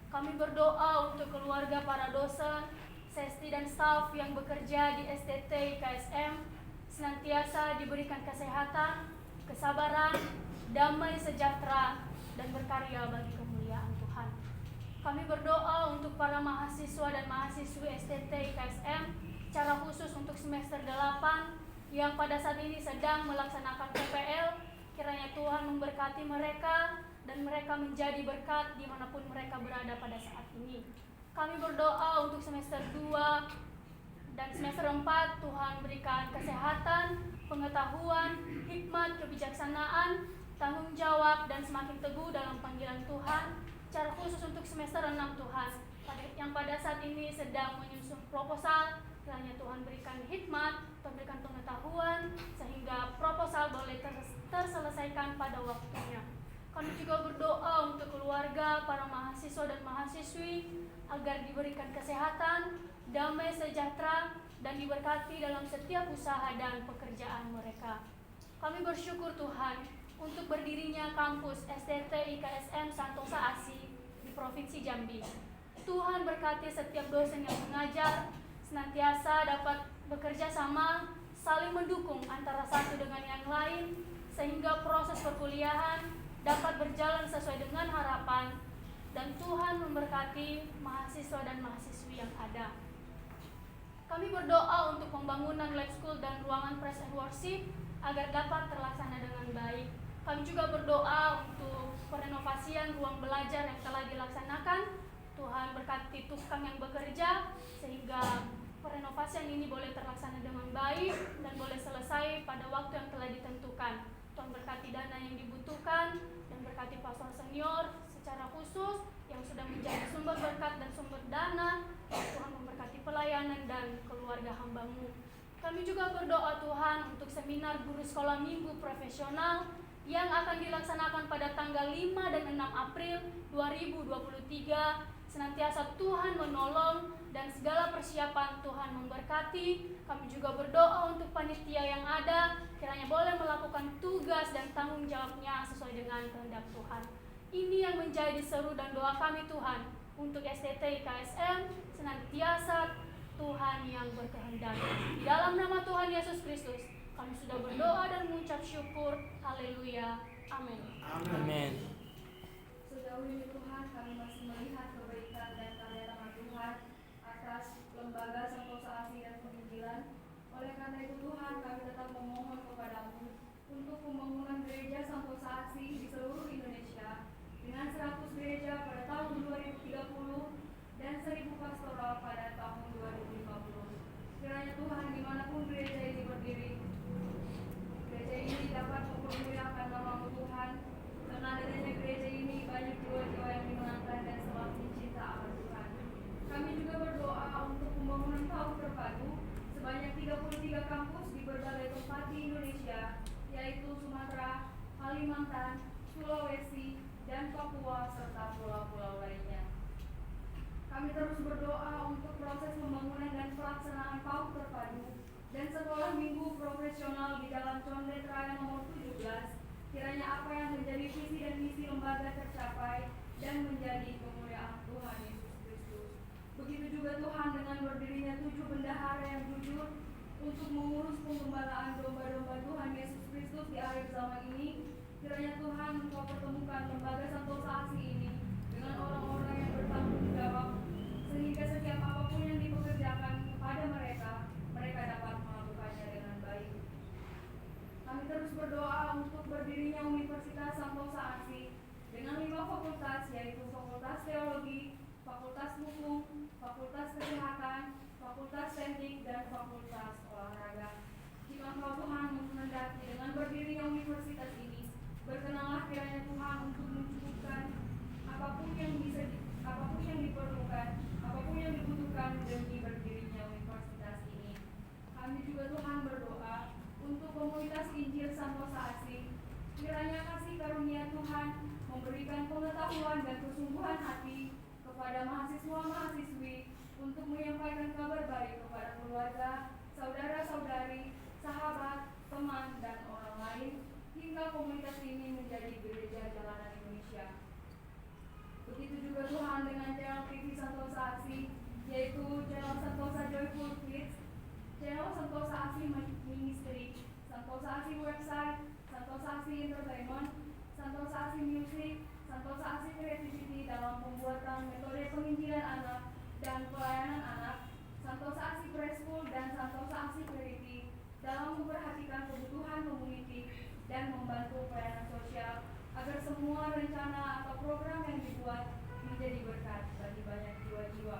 Kami berdoa untuk keluarga para dosen, sesti dan staf yang bekerja di STT IKSM senantiasa diberikan kesehatan, kesabaran, damai sejahtera, dan berkarya bagi kemuliaan Tuhan. Kami berdoa untuk para mahasiswa dan mahasiswi STT IKSM, secara khusus untuk semester 8 yang pada saat ini sedang melaksanakan PPL. Kiranya Tuhan memberkati mereka dan mereka menjadi berkat dimanapun mereka berada pada saat ini. Kami berdoa untuk semester 2 dan semester 4, Tuhan berikan kesehatan, pengetahuan, hikmat, kebijaksanaan, tanggung jawab, dan semakin teguh dalam panggilan Tuhan. Secara khusus untuk semester 6 Tuhan, yang pada saat ini sedang menyusun proposal, kiranya Tuhan berikan hikmat, berikan pengetahuan, sehingga proposal boleh terselesaikan pada waktunya. Kami juga berdoa untuk keluarga, para mahasiswa dan mahasiswi, agar diberikan kesehatan, damai sejahtera, dan diberkati dalam setiap usaha dan pekerjaan mereka. Kami bersyukur Tuhan untuk berdirinya kampus STT IKSM Santosa Asih di Provinsi Jambi. Tuhan berkati setiap dosen yang mengajar, senantiasa dapat bekerja sama, saling mendukung antara satu dengan yang lain, sehingga proses perkuliahan dapat berjalan sesuai dengan harapan, dan Tuhan memberkati mahasiswa dan mahasiswi yang ada. Kami berdoa untuk pembangunan lab school dan ruangan praise and worship agar dapat terlaksana dengan baik. Kami juga berdoa untuk perenovasian ruang belajar yang telah dilaksanakan. Tuhan berkati tukang yang bekerja sehingga perenovasian ini boleh terlaksana dengan baik dan boleh selesai pada waktu yang telah ditentukan. Tuhan berkati dana yang dibutuhkan dan berkati pastor senior secara khusus yang sudah menjadi sumber berkat dan sumber dana. Tuhan memberkati pelayanan dan keluarga hamba-Mu. Kami juga berdoa Tuhan untuk seminar guru sekolah minggu profesional yang akan dilaksanakan pada tanggal 5 dan 6 April 2023. Senantiasa Tuhan menolong dan segala persiapan Tuhan memberkati. Kami juga berdoa untuk panitia yang ada, kiranya boleh melakukan tugas dan tanggung jawabnya sesuai dengan kehendak Tuhan. Ini yang menjadi seru dan doa kami Tuhan untuk STT IKSM, senantiasa Tuhan yang berkehendak. Di dalam nama Tuhan Yesus Kristus, kami sudah berdoa dan mengucap syukur. Haleluya. Amin. Amin. Sejauh ini Tuhan, kami masih melihat kebaikan dan karya tangan Tuhan atas lembaga Santosa Asih dan Penginjilan. Oleh karena itu Tuhan, kami tetap memohon kepadamu untuk pembangunan gereja Santosa Asih di seluruh Indonesia dengan 100 gereja pada tahun 2030 dan 1000 pastoral pada tahun 2050. Kiranya Tuhan, dimanapun gereja ini berdiri, gereja ini dapat mempermuliakan nama Tuhan. Karena adanya gereja ini banyak jiwa-jiwa yang dimenangkan dan semakin cinta akan Tuhan. Kami juga berdoa untuk pembangunan PAUD terpadu sebanyak 33 kampus di berbagai tempat di Indonesia, yaitu Sumatera, Kalimantan, Sulawesi, dan Papua serta pulau-pulau lainnya. Kami terus berdoa untuk proses pembangunan dan pelaksanaan PAUD terpadu dan sekolah minggu profesional di Jalan Condet Raya nomor 17. Kiranya apa yang menjadi visi dan misi lembaga tercapai dan menjadi kemuliaan Tuhan Yesus Kristus. Begitu juga Tuhan dengan berdirinya 7 bendahara yang jujur untuk mengurus penggembalaan domba-domba Tuhan Yesus Kristus di akhir zaman ini. Kiranya Tuhan Engkau pertemukan lembaga Santosa Asih ini dengan orang-orang yang bertanggung jawab, sehingga setiap apapun yang dipekerjakan kepada mereka, mereka dapat melakukannya dengan baik. Kami terus berdoa untuk berdirinya Universitas Santosa Asih dengan 5 fakultas, yaitu Fakultas Teologi, Fakultas Hukum, Fakultas Kesehatan, Fakultas Teknik, dan Fakultas Olahraga. Jika Engkau Tuhan menghendaki dengan berdirinya universitas ini, berkenanlah kiranya Tuhan untuk mencukupkan apapun yang diperlukan, apapun yang dibutuhkan demi berdirinya universitas ini. Kami juga Tuhan berdoa untuk komunitas Injil Santosa Asih, kiranya kasih karunia Tuhan memberikan pengetahuan dan kesungguhan hati kepada mahasiswa-mahasiswi untuk menyampaikan kabar baik kepada keluarga, saudara-saudari, sahabat, teman, dan orang lain, hingga komunitas ini menjadi gereja jalanan Indonesia. Begitu juga Tuhan dengan channel TV Santosa Asih, yaitu channel Santosa Joyful Kids, channel Santosa Asih Ministry, Santosa Asih Website, Santosa Asih Entertainment, Santosa Asih Music, Santosa Asih Creativity dalam pembuatan metode penginjilan anak dan pelayanan anak, Santosa Asih Preschool dan Santosa Asih Charity dalam memperhatikan kebutuhan community dan membantu pelayanan sosial agar semua rencana atau program yang dibuat menjadi berkat bagi banyak jiwa-jiwa.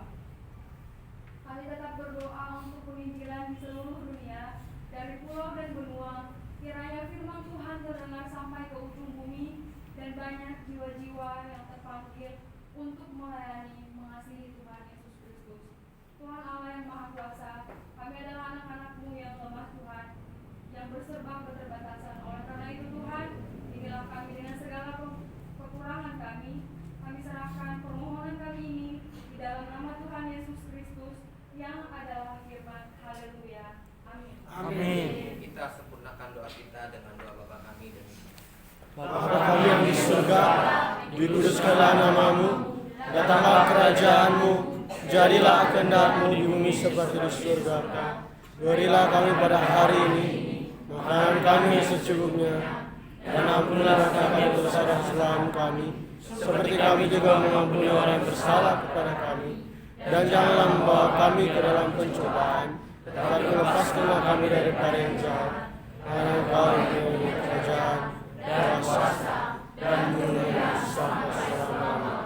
Kami tetap berdoa untuk penginjilan di seluruh dunia, dari pulau dan benua, kiranya firman Tuhan terdengar sampai ke ujung bumi dan banyak jiwa-jiwa yang terpanggil untuk melayani mengasihi Tuhan Yesus Kristus. Tuhan Allah yang Maha Kuasa, kami adalah anak-anak-Mu yang lemah Tuhan, yang berserba keterbatasan. Oleh karena itu Tuhan, inilah kami dengan segala kekurangan kami serahkan permohonan kami ini di dalam nama Tuhan Yesus Kristus yang adalah firman. Haleluya. Amin. Amin. Kita sempurnakan doa kita dengan doa Bapa kami dan Bapa kami yang di surga, dikuduskanlah namamu, datanglah kerajaan-Mu, jadilah kehendak-Mu di bumi seperti di surga. Berilah kami pada hari ini makanan kami yang secukupnya, dan ampunilah kami dosa dan kesalahan kami, seperti kami juga mengampuni orang yang bersalah kepada kami. Dan janganlah membawa kami ke dalam pencobaan, tetapi lepaskanlah kami daripada yang jahat. Karena Engkau yang memiliki kerajaan, dan kuasa, dan dunia sampai selama-lamanya.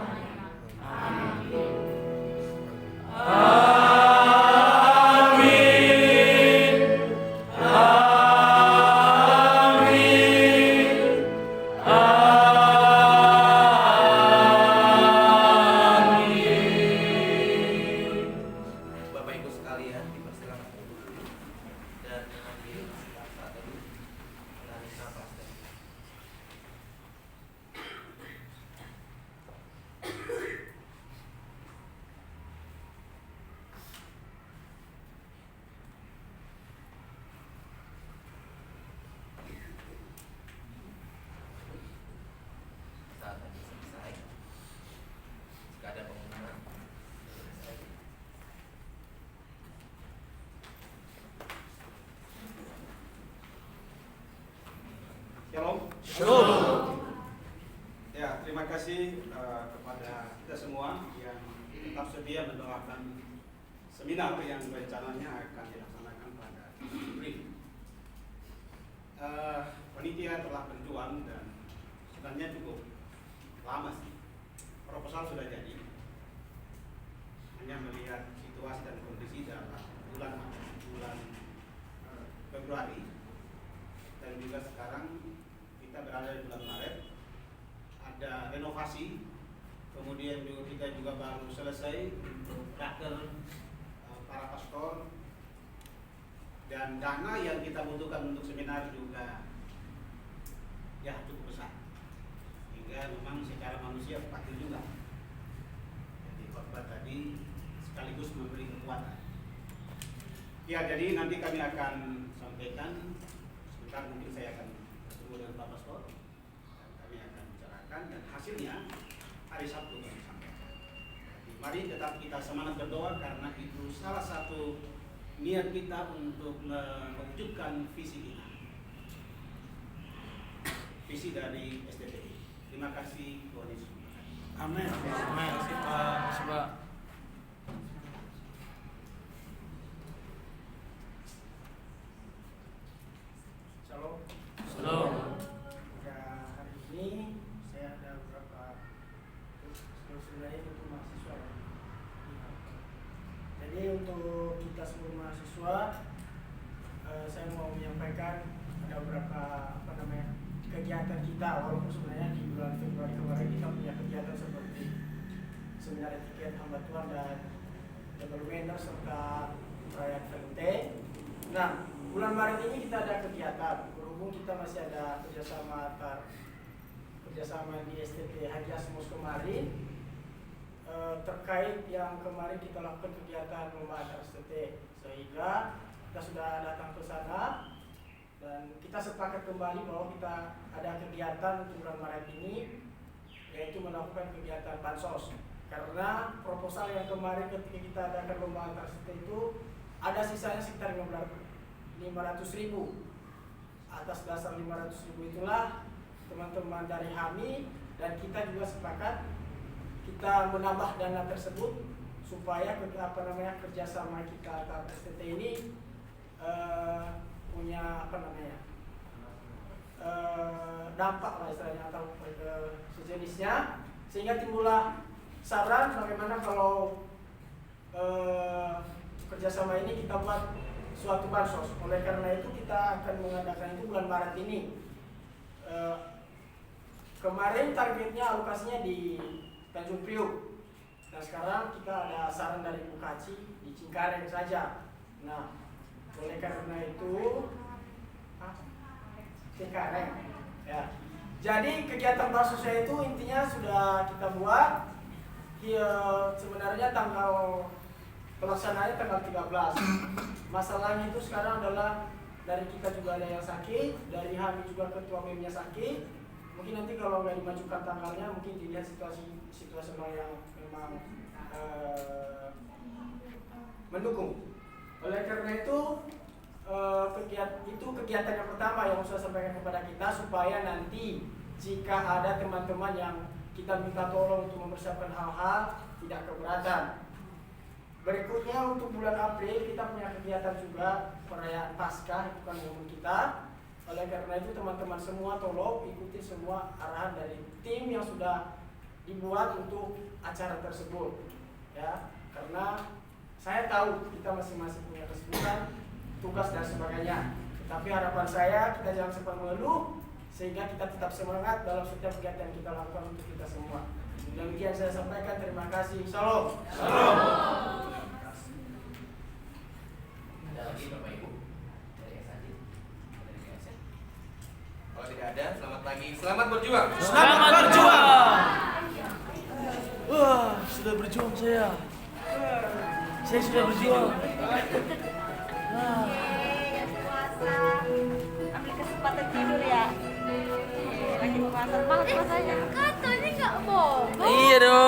Shalom. Shalom. Ya, terima kasih kepada kita semua yang tetap setia mendoakan seminar yang rencananya akan dilaksanakan pada Juli. Panitia telah berjuang dan sebenarnya cukup lama sih. Proposal sudah jadi. Hanya melihat situasi dan kondisi dalam bulan Februari dan juga sekarang kita berada di bulan Maret, ada renovasi, kemudian juga kita juga baru selesai untuk raker para pastor, dan dana yang kita butuhkan untuk seminar juga ya cukup besar, hingga memang secara manusia fakir juga. Jadi khotbah tadi sekaligus memberi kekuatan. Ya, jadi nanti kami akan sampaikan. Sebentar mungkin saya akan bertemu dengan Pak Pastor dan kami akan bicarakan, dan hasilnya hari Sabtu kami sampaikan. Jadi mari tetap kita semangat berdoa, karena itu salah satu niat kita untuk mewujudkan visi kita, visi dari STPI. Terima kasih, Tuhan Yesus. Amin. Amin. Pak. Shalom. Shalom. Pada hari ini saya ada beberapa sebenarnya untuk mahasiswa. Jadi untuk kita seluruh mahasiswa, saya mau menyampaikan ada beberapa kegiatan kita, walaupun sebenarnya di bulan Februari kemarin kita punya kegiatan seperti seminar etiket hamba Tuhan dan development serta perayaan Valentine. Nah, bulan Maret ini kita ada kegiatan, berhubung kita masih ada kerjasama di STP Haji Asmus kemarin, terkait yang kemarin kita lakukan kegiatan lomba antar STP, sehingga kita sudah datang ke sana dan kita sepakat kembali bahwa kita ada kegiatan untuk bulan Maret ini, yaitu melakukan kegiatan bansos. Karena proposal yang kemarin ketika kita adakan lomba antar sete itu ada sisanya sekitar 500.000. Atas dasar 500.000 itulah teman-teman dari HAMI dan kita juga sepakat kita menambah dana tersebut supaya kerjasama kita antar STT ini punya dampak lah istilahnya atau sejenisnya, sehingga timbullah saran bagaimana kalau kerjasama ini kita buat suatu bansos. Oleh karena itu kita akan mengadakan itu bulan Maret ini. Kemarin targetnya alokasinya di Tanjung Priuk. Nah sekarang kita ada saran dari Bukaci di Cengkareng saja. Nah oleh karena itu Cengkareng ya. Jadi kegiatan bansosnya itu intinya sudah kita buat. Sebenarnya tanggal pelaksanaannya tanggal 13. Masalahnya itu sekarang adalah dari kita juga ada yang sakit, dari HAMI juga ketua BEM-nya sakit. Mungkin nanti kalau nggak dimajukan tanggalnya, mungkin dilihat situasi yang memang mendukung. Oleh karena itu kegiatan yang pertama yang saya sampaikan kepada kita supaya nanti jika ada teman-teman yang kita minta tolong untuk mempersiapkan hal-hal tidak keberatan. Berikutnya untuk bulan April kita punya kegiatan juga perayaan Paskah, itu kan momen kita. Oleh karena itu teman-teman semua tolong ikuti semua arahan dari tim yang sudah dibuat untuk acara tersebut ya, karena saya tahu kita masing-masing punya kesibukan, tugas dan sebagainya. Tapi harapan saya kita jangan sempat mengeluh sehingga kita tetap semangat dalam setiap kegiatan yang kita lakukan untuk kita semua. Demikian saya sampaikan, terima kasih. Salam. Salam. Ada lagi Bapak Ibu dari SAD, dari GSN? Kalau tidak ada, selamat pagi, selamat berjuang. Selamat berjuang. Wah, sudah berjuang saya. Saya sudah berjuang. Puasa, ambil kesempatan tidur ya. Lagi puasa banget puasanya. Katanya nggak bohong. Iya dong.